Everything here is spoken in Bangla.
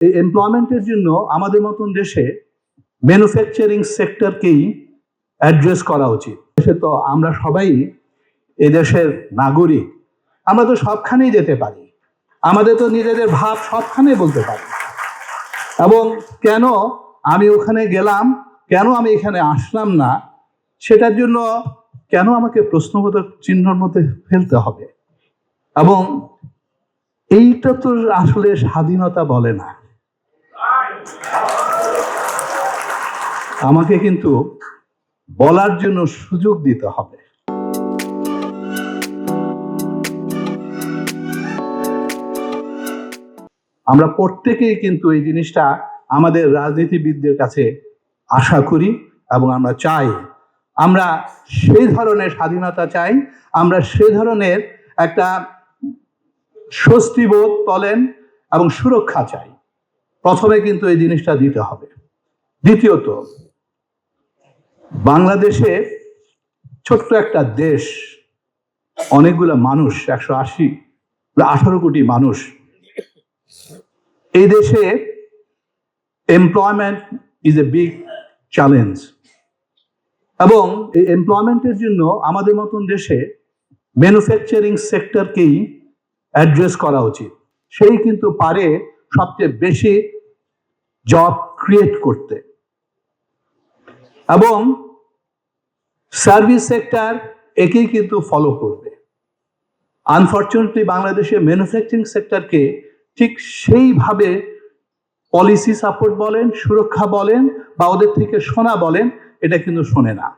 এই এমপ্লয়মেন্টের জন্য আমাদের মতন দেশে ম্যানুফ্যাকচারিং সেক্টরকেই অ্যাড্রেস করা উচিত। দেশে তো আমরা সবাই এদেশের নাগরিক, আমরা তো সবখানেই যেতে পারি, আমাদের তো নিজেদের ভাব সবখানে বলতে পারি। এবং কেন আমি ওখানে গেলাম, কেন আমি এখানে আসলাম না, সেটার জন্য কেন আমাকে প্রশ্নবোধক চিহ্নের মধ্যে ফেলতে হবে? এবং এইটা তো আসলে স্বাধীনতা বলে না। আমাকে কিন্তু বলার জন্য সুযোগ দিতে হবে। আমরা প্রত্যেকেই কিন্তু এই জিনিসটা আমাদের রাজনীতিবিদদের কাছে আশা করি এবং আমরা চাই। আমরা সেই ধরনের স্বাধীনতা চাই, আমরা সেই ধরনের একটা স্বস্তিবোধ বলেন এবং সুরক্ষা চাই। প্রথমে কিন্তু এই জিনিসটা দিতে হবে। দ্বিতীয়ত, বাংলাদেশে ছোট্ট একটা দেশ, অনেকগুলো মানুষ, 118 কোটি মানুষ। এই দেশে employment is a big challenge, এবং এই এমপ্লয়মেন্টের জন্য আমাদের মতন দেশে ম্যানুফ্যাকচারিং সেক্টরকেই অ্যাড্রেস করা উচিত। সেই কিন্তু পারে সবচেয়ে বেশি জব ক্রিয়েট করতে, এবং সার্ভিস সেক্টর একেই কিন্তু ফলো করবে। আনফর্চুনেটলি বাংলাদেশে ম্যানুফ্যাকচারিং সেক্টরকে ঠিক সেইভাবে পলিসি সাপোর্ট বলেন, সুরক্ষা বলেন, বা ওদের থেকে শোনা বলেন, এটা কিন্তু শোনে না।